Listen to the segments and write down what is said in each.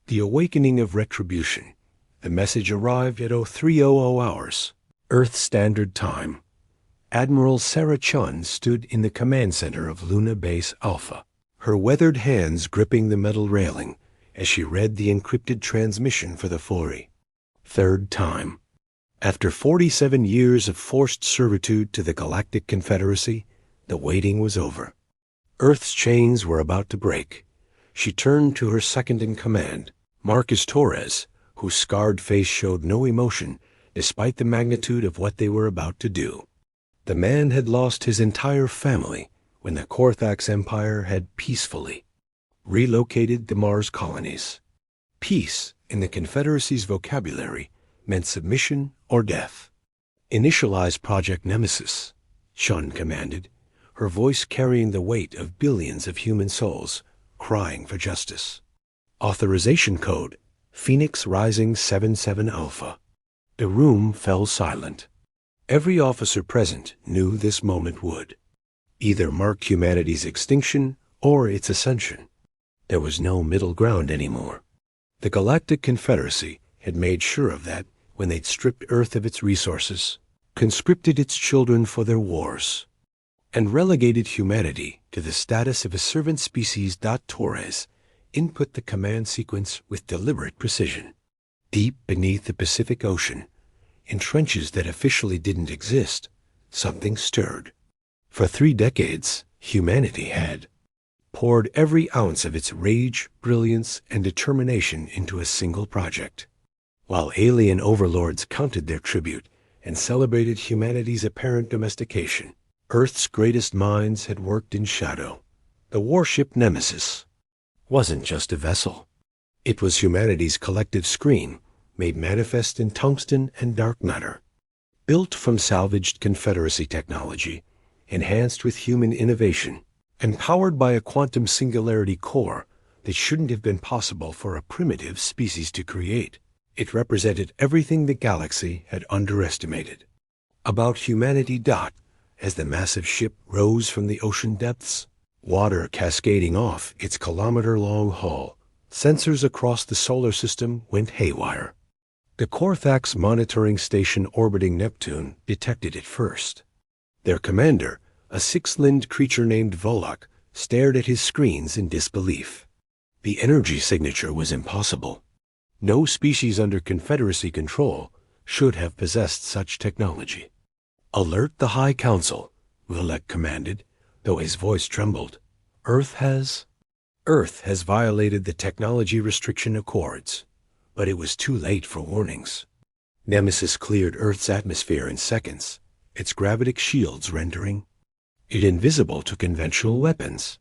The awakening of retribution. The message arrived at 0300 hours, Earth Standard Time. Admiral Sarah Chun stood in the command center of Luna Base Alpha, her weathered hands gripping the metal railing as she read the encrypted transmission for the Fury. Third time. After 47 years of forced servitude to the Galactic Confederacy, the waiting was over. Earth's chains were about to break. She turned to her second-in-command, Marcus Torres, whose scarred face showed no emotion despite the magnitude of what they were about to do. The man had lost his entire family when the Korthax Empire had peacefully relocated the Mars colonies. Peace, in the Confederacy's vocabulary, meant submission or death. Initialize Project Nemesis, Chun commanded, her voice carrying the weight of billions of human souls crying for justice. Authorization code, Phoenix Rising 77 Alpha. The room fell silent. Every officer present knew this moment would either mark humanity's extinction or its ascension. There was no middle ground anymore. The Galactic Confederacy had made sure of that when they'd stripped Earth of its resources, conscripted its children for their wars, and relegated humanity to the status of a servant species. Torres input the command sequence with deliberate precision. Deep beneath the Pacific Ocean, in trenches that officially didn't exist, something stirred. For 3 decades, humanity had poured every ounce of its rage, brilliance, and determination into a single project. While alien overlords counted their tribute and celebrated humanity's apparent domestication, Earth's greatest minds had worked in shadow. The warship Nemesis wasn't just a vessel. It was humanity's collective scream, made manifest in tungsten and dark matter. Built from salvaged Confederacy technology, enhanced with human innovation, and powered by a quantum singularity core that shouldn't have been possible for a primitive species to create, it represented everything the galaxy had underestimated about humanity. As the massive ship rose from the ocean depths, water cascading off its kilometer-long hull, sensors across the solar system went haywire. The Korthax monitoring station orbiting Neptune detected it first. Their commander, a 6-limbed creature named Volok, stared at his screens in disbelief. The energy signature was impossible. No species under Confederacy control should have possessed such technology. "Alert the High Council," Volok commanded, though his voice trembled. Earth has violated the technology restriction accords. But it was too late for warnings. Nemesis cleared Earth's atmosphere in seconds, its gravitic shields rendering it invisible to conventional weapons.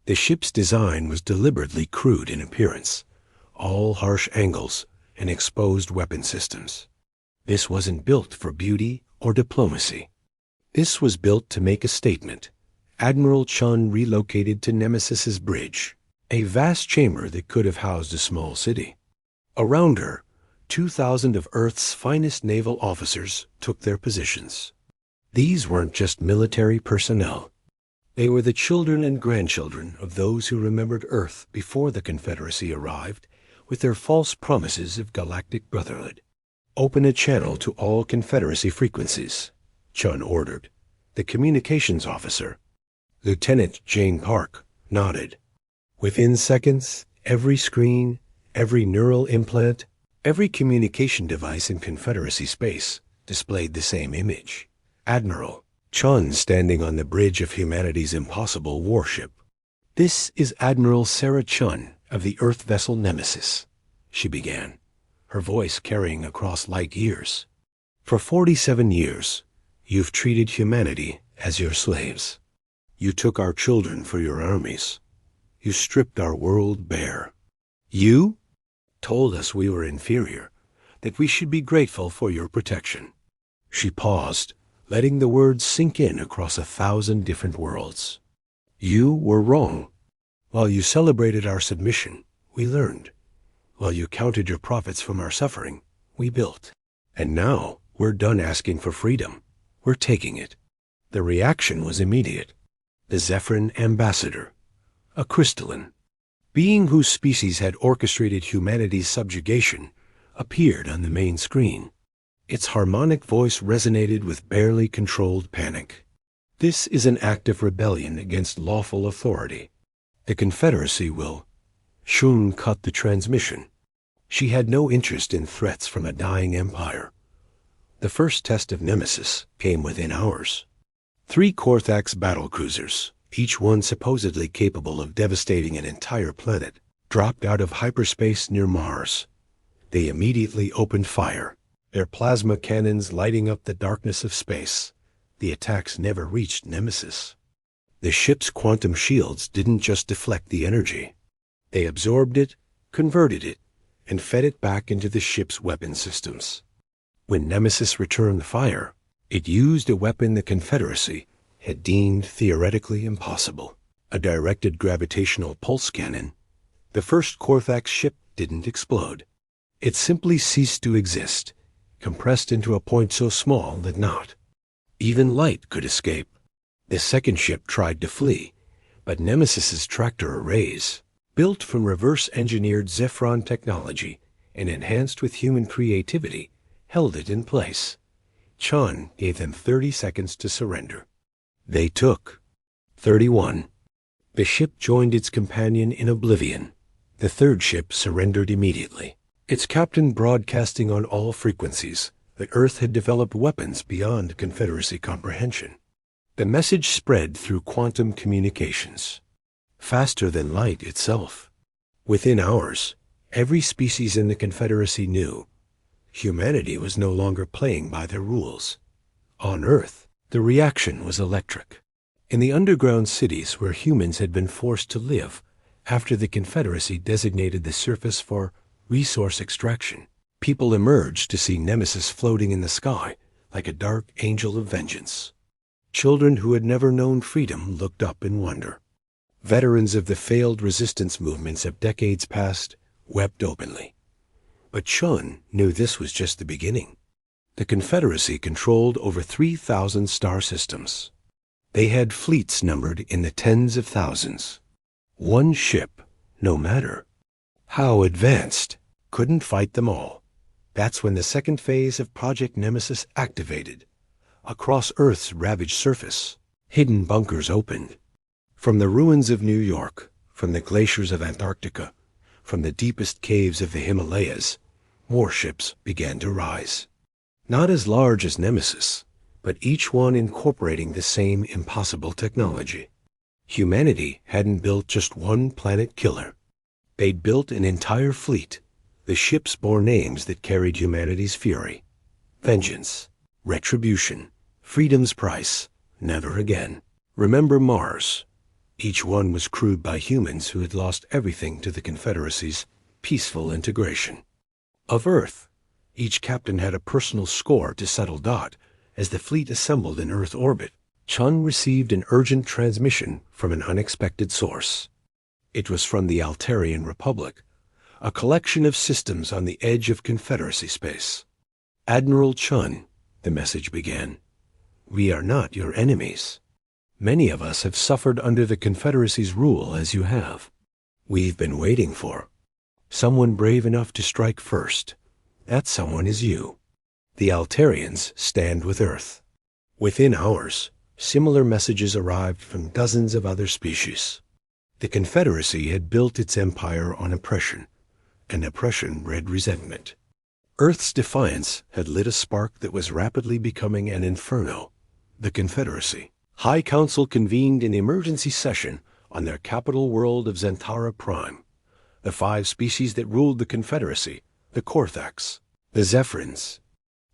The ship's design was deliberately crude in appearance, all harsh angles and exposed weapon systems. This wasn't built for beauty or diplomacy. This was built to make a statement. Admiral Chun relocated to Nemesis's bridge, a vast chamber that could have housed a small city. Around her, 2,000 of Earth's finest naval officers took their positions. These weren't just military personnel. They were the children and grandchildren of those who remembered Earth before the Confederacy arrived with their false promises of galactic brotherhood. "Open a channel to all Confederacy frequencies," Chun ordered. The communications officer, Lieutenant Jane Park, nodded. Within seconds, every screen, every neural implant, every communication device in Confederacy space displayed the same image. Admiral Chun standing on the bridge of humanity's impossible warship. "This is Admiral Sarah Chun of the Earth vessel Nemesis," she began, her voice carrying across light years. "For 47 years, you've treated humanity as your slaves. You took our children for your armies. You stripped our world bare. You told us we were inferior, that we should be grateful for your protection." She paused, letting the words sink in across 1,000 different worlds. "You were wrong. While you celebrated our submission, we learned. While you counted your profits from our suffering, we built. And now we're done asking for freedom. We're taking it." The reaction was immediate. The Zephyrin ambassador, a crystalline, being whose species had orchestrated humanity's subjugation, appeared on the main screen. Its harmonic voice resonated with barely controlled panic. This is an act of rebellion against lawful authority. The Confederacy will. Shun cut the transmission. She had no interest in threats from a dying empire. The first test of Nemesis came within hours. 3 Korthax battlecruisers, each one supposedly capable of devastating an entire planet, dropped out of hyperspace near Mars. They immediately opened fire, their plasma cannons lighting up the darkness of space. The attacks never reached Nemesis. The ship's quantum shields didn't just deflect the energy. They absorbed it, converted it, and fed it back into the ship's weapon systems. When Nemesis returned the fire, it used a weapon the Confederacy had deemed theoretically impossible, a directed gravitational pulse cannon. The first Korthax ship didn't explode. It simply ceased to exist, compressed into a point so small that not even light could escape. The second ship tried to flee, but Nemesis's tractor arrays, built from reverse-engineered Zephron technology and enhanced with human creativity, held it in place. Chun gave them 30 seconds to surrender. They took 31. The ship joined its companion in oblivion. The third ship surrendered immediately, its captain broadcasting on all frequencies that Earth had developed weapons beyond Confederacy comprehension. The message spread through quantum communications, faster than light itself. Within hours, every species in the Confederacy knew humanity was no longer playing by their rules. On Earth, the reaction was electric. In the underground cities where humans had been forced to live after the Confederacy designated the surface for resource extraction, people emerged to see Nemesis floating in the sky like a dark angel of vengeance. Children who had never known freedom looked up in wonder. Veterans of the failed resistance movements of decades past wept openly. But Chun knew this was just the beginning. The Confederacy controlled over 3,000 star systems. They had fleets numbered in the tens of thousands. One ship, no matter how advanced, couldn't fight them all. That's when the second phase of Project Nemesis activated. Across Earth's ravaged surface, hidden bunkers opened. From the ruins of New York, from the glaciers of Antarctica, from the deepest caves of the Himalayas, warships began to rise. Not as large as Nemesis, but each one incorporating the same impossible technology. Humanity hadn't built just one planet killer. They'd built an entire fleet. The ships bore names that carried humanity's fury. Vengeance, retribution, freedom's price, never again. Remember Mars. Each one was crewed by humans who had lost everything to the Confederacy's peaceful integration. Of Earth, each captain had a personal score to settle Dot as the fleet assembled in Earth orbit. Chun received an urgent transmission from an unexpected source. It was from the Altarian Republic, a collection of systems on the edge of Confederacy space. Admiral Chun, the message began, we are not your enemies. Many of us have suffered under the Confederacy's rule as you have. We've been waiting for someone brave enough to strike first. That someone is you. The Altarians stand with Earth. Within hours, similar messages arrived from dozens of other species. The Confederacy had built its empire on oppression, and oppression bred resentment. Earth's defiance had lit a spark that was rapidly becoming an inferno. The Confederacy High Council convened an emergency session on their capital world of Zentara Prime. The 5 species that ruled the Confederacy, the Korthax, the Zephrins,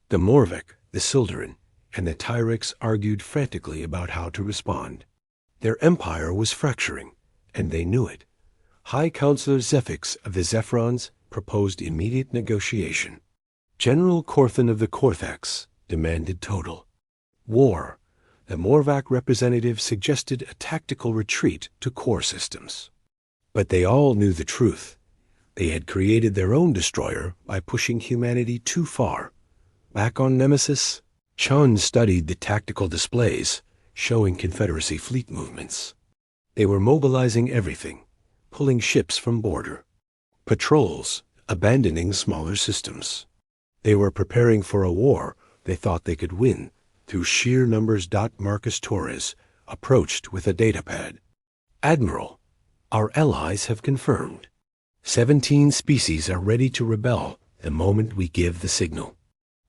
the Morvik, the Sildarin, and the Tyrix argued frantically about how to respond. Their empire was fracturing, and they knew it. High Counselor Zephix of the Zephrons proposed immediate negotiation. General Korthan of the Korthax demanded total war. The Morvac representative suggested a tactical retreat to core systems. But they all knew the truth. They had created their own destroyer by pushing humanity too far. Back on Nemesis, Chun studied the tactical displays showing Confederacy fleet movements. They were mobilizing everything, pulling ships from border. Patrols, abandoning smaller systems. They were preparing for a war they thought they could win through sheer numbers. Marcus Torres approached with a datapad. Admiral, our allies have confirmed. 17 species are ready to rebel the moment we give the signal.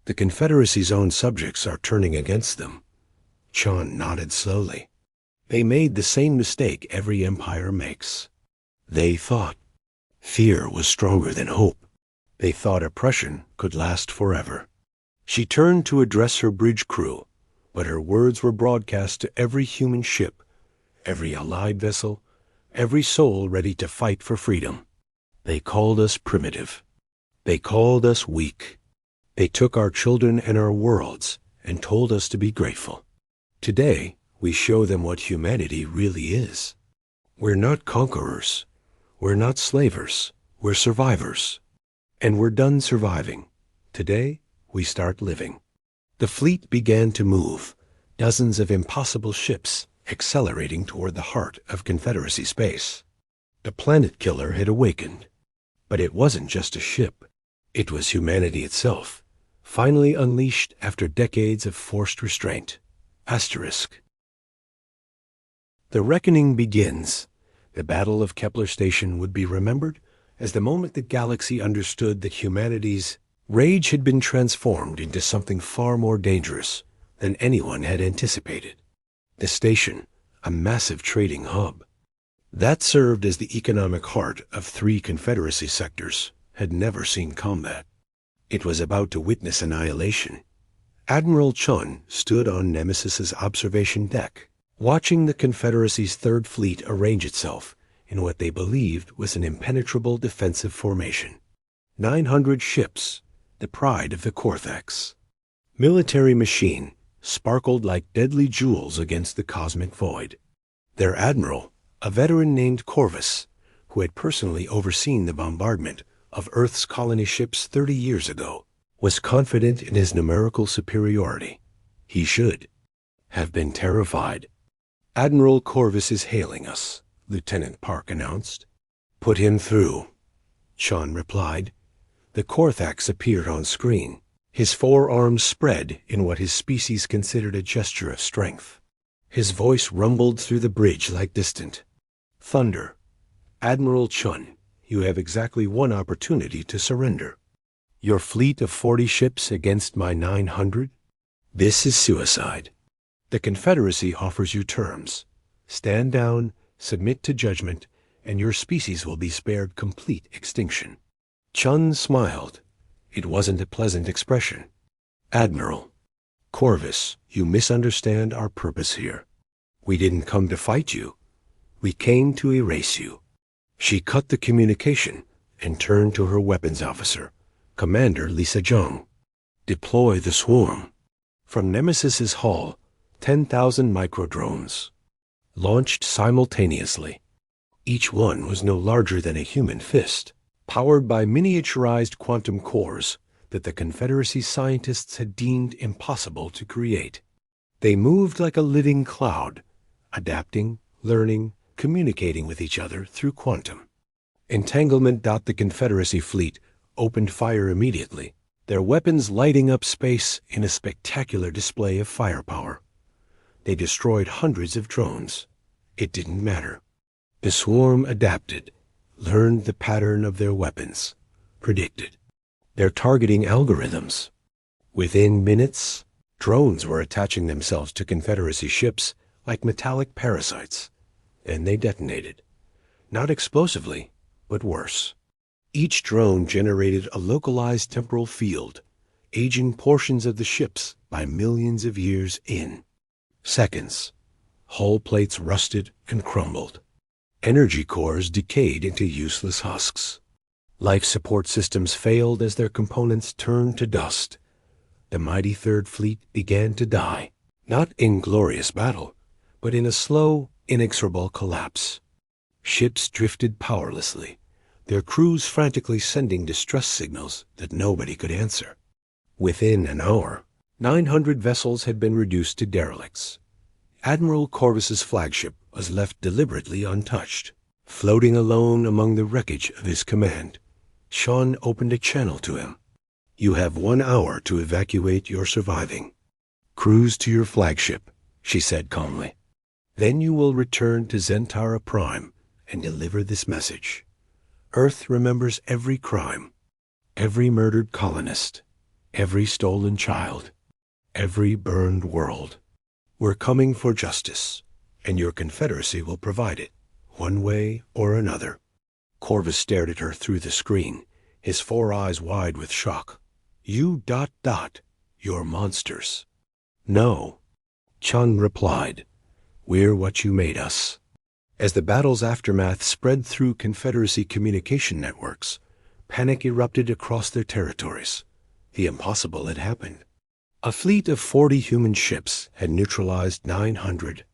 The Confederacy's own subjects are turning against them. Chun nodded slowly. They made the same mistake every empire makes. They thought fear was stronger than hope. They thought oppression could last forever. She turned to address her bridge crew, but her words were broadcast to every human ship, every allied vessel, every soul ready to fight for freedom. They called us primitive. They called us weak. They took our children and our worlds and told us to be grateful. Today, we show them what humanity really is. We're not conquerors. We're not slavers. We're survivors. And we're done surviving. Today, we start living. The fleet began to move, dozens of impossible ships accelerating toward the heart of Confederacy space. The planet killer had awakened. But it wasn't just a ship. It was humanity itself, finally unleashed after decades of forced restraint. Asterisk. The reckoning begins. The Battle of Kepler Station would be remembered as the moment the galaxy understood that humanity's rage had been transformed into something far more dangerous than anyone had anticipated. The station, a massive trading hub, that served as the economic heart of 3 Confederacy sectors, had never seen combat. It was about to witness annihilation. Admiral Chun stood on Nemesis's observation deck, watching the Confederacy's Third Fleet arrange itself in what they believed was an impenetrable defensive formation. 900 ships, the pride of the Cortex. Military machine, sparkled like deadly jewels against the cosmic void. Their admiral, a veteran named Corvus, who had personally overseen the bombardment of Earth's colony ships 30 years ago, was confident in his numerical superiority. He should have been terrified. "Admiral Corvus is hailing us," Lieutenant Park announced. "Put him through," Chun replied. The Corthax appeared on screen, his forearms spread in what his species considered a gesture of strength. His voice rumbled through the bridge like distant thunder. "Admiral Chun, you have exactly one opportunity to surrender. Your fleet of 40 ships against my 900? This is suicide. The Confederacy offers you terms. Stand down, submit to judgment, and your species will be spared complete extinction." Chun smiled. It wasn't a pleasant expression. "Admiral Corvus, you misunderstand our purpose here. We didn't come to fight you. We came to erase you." She cut the communication and turned to her weapons officer, Commander Lisa Jung. "Deploy the swarm." From Nemesis's hull, 10,000 microdrones launched simultaneously. Each one was no larger than a human fist, powered by miniaturized quantum cores that the Confederacy scientists had deemed impossible to create. They moved like a living cloud, adapting, learning, communicating with each other through quantum. Entanglement. The Confederacy fleet opened fire immediately, their weapons lighting up space in a spectacular display of firepower. They destroyed hundreds of drones. It didn't matter. The swarm adapted, learned the pattern of their weapons, predicted their targeting algorithms. Within minutes, drones were attaching themselves to Confederacy ships like metallic parasites, and they detonated. Not explosively, but worse. Each drone generated a localized temporal field, aging portions of the ships by millions of years in seconds. Hull plates rusted and crumbled. Energy cores decayed into useless husks. Life support systems failed as their components turned to dust. The mighty Third Fleet began to die, not in glorious battle, but in a slow, inexorable collapse. Ships drifted powerlessly, their crews frantically sending distress signals that nobody could answer. Within an hour, 900 vessels had been reduced to derelicts. Admiral Corvus's flagship was left deliberately untouched. Floating alone among the wreckage of his command, Sean opened a channel to him. "You have 1 hour to evacuate your surviving. Cruise to your flagship," she said calmly. "Then you will return to Zentara Prime and deliver this message. Earth remembers every crime, every murdered colonist, every stolen child, every burned world. We're coming for justice, and your Confederacy will provide it, one way or another." Corvus stared at her through the screen, his 4 eyes wide with shock. "You ... You're monsters." "No," Chun replied. "We're what you made us." As the battle's aftermath spread through Confederacy communication networks, panic erupted across their territories. The impossible had happened. A fleet of 40 human ships had neutralized 900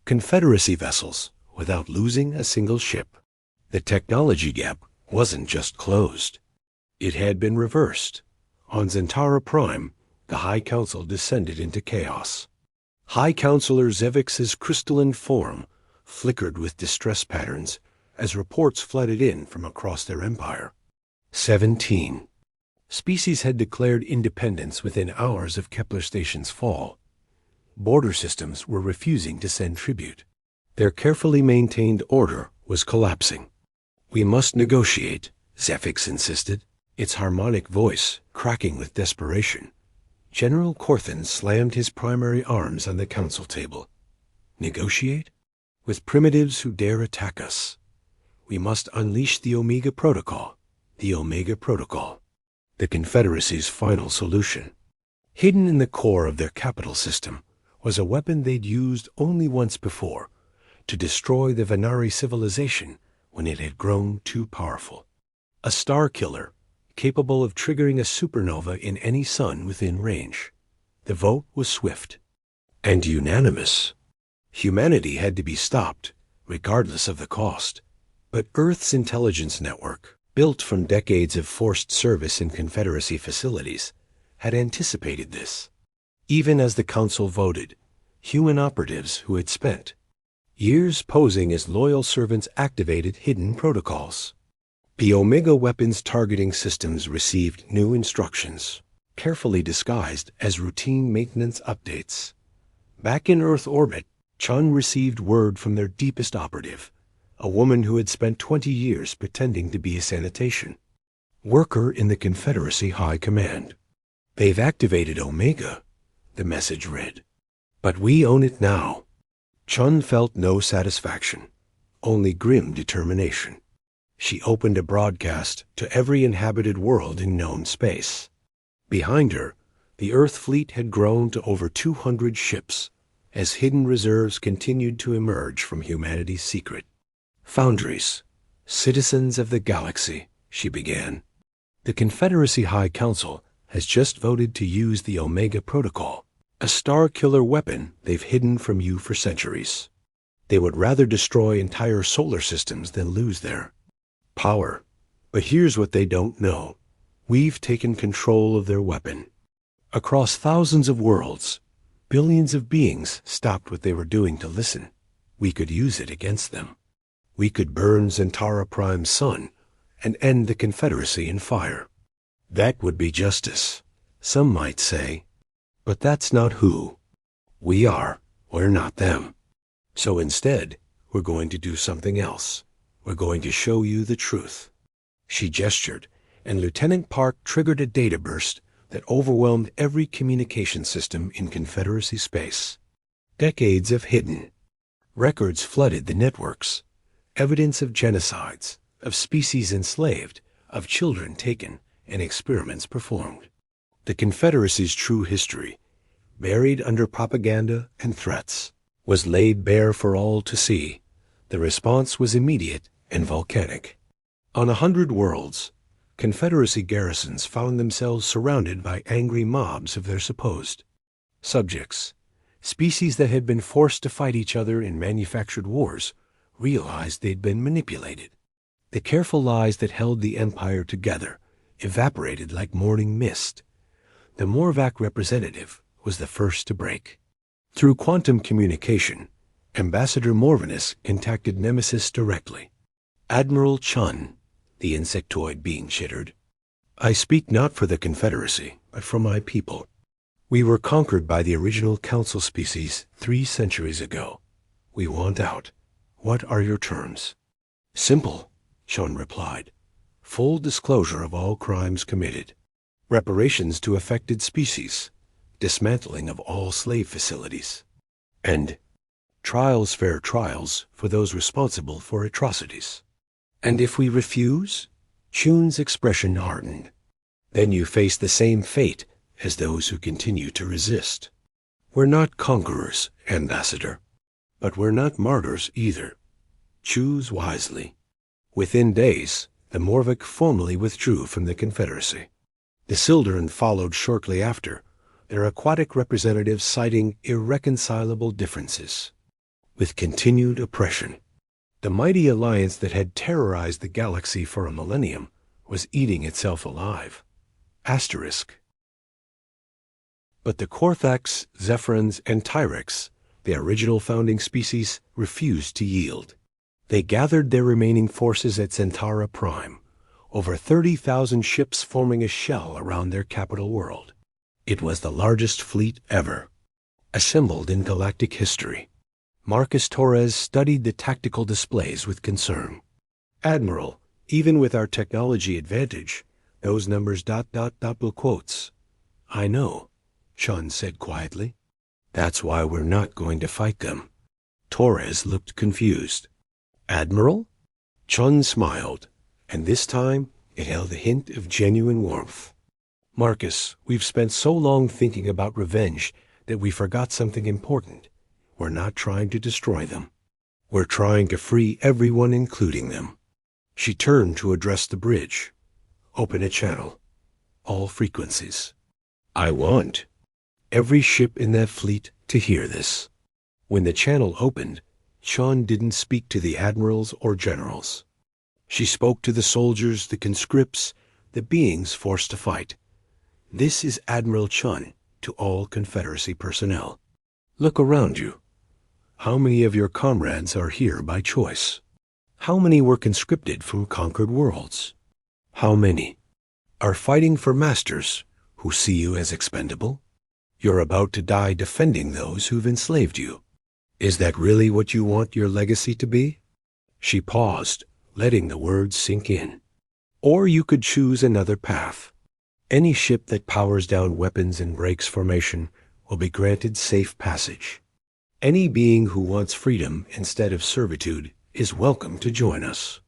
Confederacy vessels without losing a single ship. The technology gap wasn't just closed. It had been reversed. On Zentara Prime, the High Council descended into chaos. High Counselor Zevix's crystalline form flickered with distress patterns as reports flooded in from across their empire. 17 species had declared independence within hours of Kepler Station's fall. Border systems were refusing to send tribute. Their carefully maintained order was collapsing. "We must negotiate," Zevix insisted, its harmonic voice cracking with desperation. General Corthan slammed his primary arms on the council table. "Negotiate? With primitives who dare attack us. We must unleash the Omega Protocol. The Omega Protocol. The Confederacy's final solution." Hidden in the core of their capital system was a weapon they'd used only once before, to destroy the Venari civilization when it had grown too powerful. A star killer, capable of triggering a supernova in any sun within range. The vote was swift and unanimous. Humanity had to be stopped, regardless of the cost. But Earth's intelligence network, built from decades of forced service in Confederacy facilities, had anticipated this. Even as the Council voted, human operatives who had spent years posing as loyal servants activated hidden protocols. The Omega weapons targeting systems received new instructions, carefully disguised as routine maintenance updates. Back in Earth orbit, Chun received word from their deepest operative, a woman who had spent 20 years pretending to be a sanitation worker in the Confederacy High Command. "They've activated Omega," the message read. "But we own it now." Chun felt no satisfaction, only grim determination. She opened a broadcast to every inhabited world in known space. Behind her, the Earth fleet had grown to over 200 ships, as hidden reserves continued to emerge from humanity's secret. "Foundries, citizens of the galaxy," she began. "The Confederacy High Council has just voted to use the Omega Protocol, a star-killer weapon they've hidden from you for centuries. They would rather destroy entire solar systems than lose their power. But here's what they don't know. We've taken control of their weapon. Across thousands of worlds, billions of beings stopped what they were doing to listen. We could use it against them. We could burn Zentara Prime's sun and end the Confederacy in fire. That would be justice, some might say. But that's not who we are. We're not them. So instead, we're going to do something else. We're going to show you the truth." She gestured, and Lieutenant Park triggered a data burst that overwhelmed every communication system in Confederacy space. Decades of hidden records flooded the networks. Evidence of genocides, of species enslaved, of children taken, and experiments performed. The Confederacy's true history, buried under propaganda and threats, was laid bare for all to see. The response was immediate and volcanic. On 100 worlds, Confederacy garrisons found themselves surrounded by angry mobs of their supposed subjects. Species that had been forced to fight each other in manufactured wars realized they'd been manipulated. The careful lies that held the empire together evaporated like morning mist. The Morvac representative was the first to break. Through quantum communication, Ambassador Morvinus contacted Nemesis directly. Admiral Chun, the insectoid being chittered. I speak not for the Confederacy, but for my people. We were conquered by the original council species 3 centuries ago. We want out. What are your terms? Simple, Chun replied. Full disclosure of all crimes committed. Reparations to affected species. Dismantling of all slave facilities. And fair trials for those responsible for atrocities. And if we refuse? Chun's expression hardened. Then you face the same fate as those who continue to resist. We're not conquerors, Ambassador, but we're not martyrs either. Choose wisely. Within days, the Morvik formally withdrew from the Confederacy. The Sildarin followed shortly after, their aquatic representatives citing irreconcilable differences. With continued oppression, the mighty alliance that had terrorized the galaxy for a millennium was eating itself alive. Asterisk. But the Korthax, Zephyrans, and Tyrex, the original founding species, refused to yield. They gathered their remaining forces at Centaura Prime, over 30,000 ships forming a shell around their capital world. It was the largest fleet ever, assembled in galactic history. Marcus Torres studied the tactical displays with concern. Admiral, even with our technology advantage, those numbers ... double quotes. I know, Chun said quietly. That's why we're not going to fight them. Torres looked confused. Admiral? Chun smiled, and this time it held a hint of genuine warmth. Marcus, we've spent so long thinking about revenge that we forgot something important. We're not trying to destroy them. We're trying to free everyone, including them. She turned to address the bridge. Open a channel. All frequencies. I want every ship in that fleet to hear this. When the channel opened, Chun didn't speak to the admirals or generals. She spoke to the soldiers, the conscripts, the beings forced to fight. This is Admiral Chun to all Confederacy personnel. Look around you. How many of your comrades are here by choice? How many were conscripted from conquered worlds? How many are fighting for masters who see you as expendable? You're about to die defending those who've enslaved you. Is that really what you want your legacy to be? She paused, letting the words sink in. Or you could choose another path. Any ship that powers down weapons and breaks formation will be granted safe passage. Any being who wants freedom instead of servitude is welcome to join us.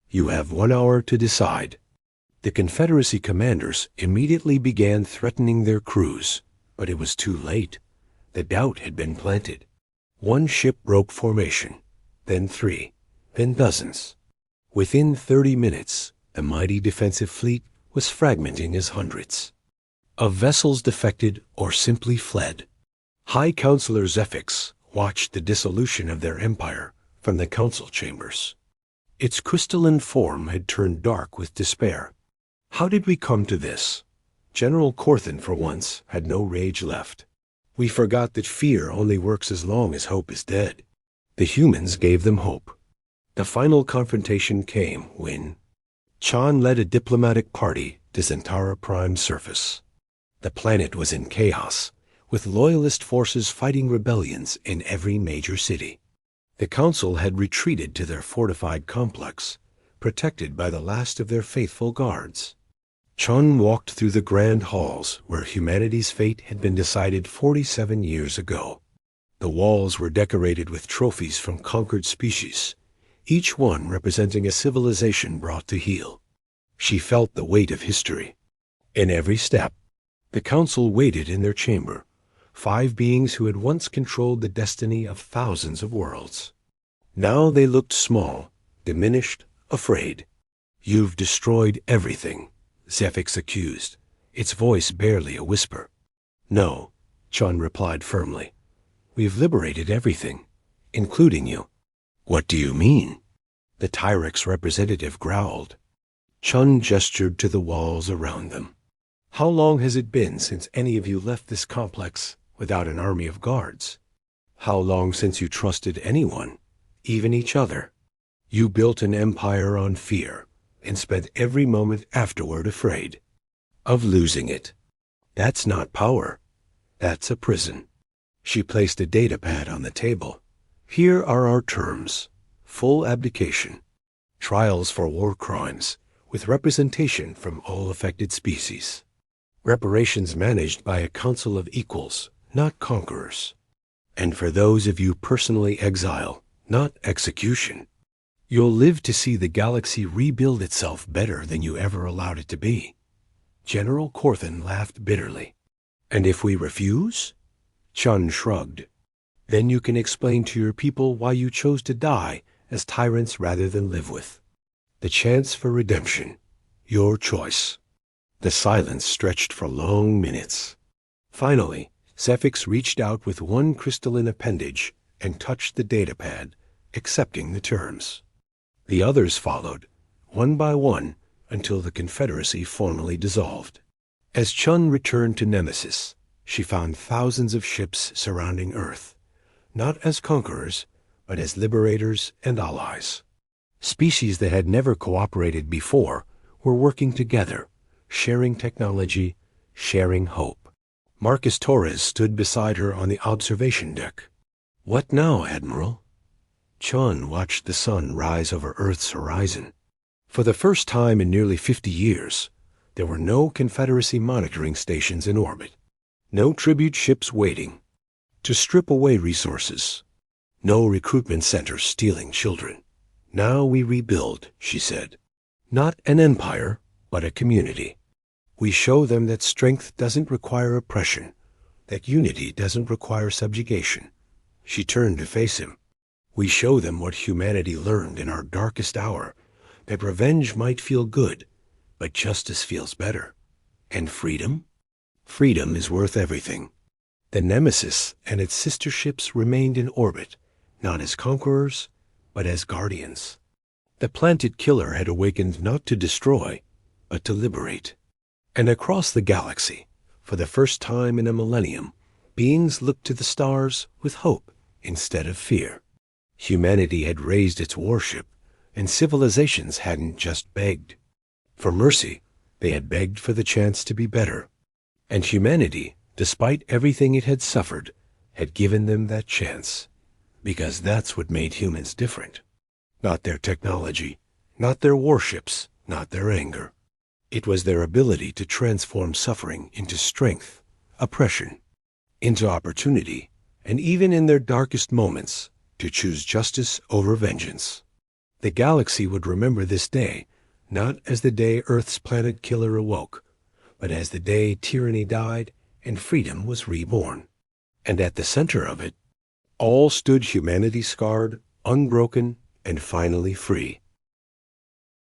You have 1 hour to decide. The Confederacy commanders immediately began threatening their crews, but it was too late. The doubt had been planted. 1 ship broke formation, then 3, then dozens. Within 30 minutes, the mighty defensive fleet was fragmenting as hundreds of vessels defected or simply fled. High Counselor Zephix watched the dissolution of their empire from the council chambers. Its crystalline form had turned dark with despair. How did we come to this? General Corthan, for once, had no rage left. We forgot that fear only works as long as hope is dead. The humans gave them hope. The final confrontation came when Chan led a diplomatic party to Centaura Prime's surface. The planet was in chaos, with loyalist forces fighting rebellions in every major city. The council had retreated to their fortified complex, protected by the last of their faithful guards. Chun walked through the grand halls where humanity's fate had been decided 47 years ago. The walls were decorated with trophies from conquered species, each one representing a civilization brought to heel. She felt the weight of history. In every step, the council waited in their chamber, 5 beings who had once controlled the destiny of thousands of worlds. Now they looked small, diminished, afraid. You've destroyed everything, Zephix accused, its voice barely a whisper. No, Chun replied firmly. We've liberated everything, including you. What do you mean? The Tyrex representative growled. Chun gestured to the walls around them. How long has it been since any of you left this complex without an army of guards? How long since you trusted anyone, even each other? You built an empire on fear and spent every moment afterward afraid of losing it. That's not power. That's a prison. She placed a data pad on the table. Here are our terms. Full abdication. Trials for war crimes, with representation from all affected species. Reparations managed by a council of equals, not conquerors. And for those of you personally exile, not execution. You'll live to see the galaxy rebuild itself better than you ever allowed it to be. General Corthan laughed bitterly. And if we refuse? Chun shrugged. Then you can explain to your people why you chose to die as tyrants rather than live with. The chance for redemption. Your choice. The silence stretched for long minutes. Finally, Cephix reached out with one crystalline appendage and touched the datapad, accepting the terms. The others followed, one by one, until the Confederacy formally dissolved. As Chun returned to Nemesis, she found thousands of ships surrounding Earth, not as conquerors, but as liberators and allies. Species that had never cooperated before were working together, sharing technology, sharing hope. Marcus Torres stood beside her on the observation deck. What now, Admiral? Chun watched the sun rise over Earth's horizon. For the first time in nearly 50 years, there were no Confederacy monitoring stations in orbit, no tribute ships waiting to strip away resources, no recruitment centers stealing children. Now we rebuild, she said. Not an empire, but a community. We show them that strength doesn't require oppression, that unity doesn't require subjugation. She turned to face him. We show them what humanity learned in our darkest hour, that revenge might feel good, but justice feels better. And freedom? Freedom is worth everything. The Nemesis and its sister ships remained in orbit, not as conquerors, but as guardians. The planted killer had awakened not to destroy, but to liberate. And across the galaxy, for the first time in a millennium, beings looked to the stars with hope instead of fear. Humanity had raised its warship, and civilizations hadn't just begged. For mercy, they had begged for the chance to be better. And humanity, despite everything it had suffered, had given them that chance. Because that's what made humans different. Not their technology, not their warships, not their anger. It was their ability to transform suffering into strength, oppression, into opportunity, and even in their darkest moments, to choose justice over vengeance. The galaxy would remember this day, not as the day Earth's planet killer awoke, but as the day tyranny died and freedom was reborn. And at the center of it, all stood humanity scarred, unbroken, and finally free.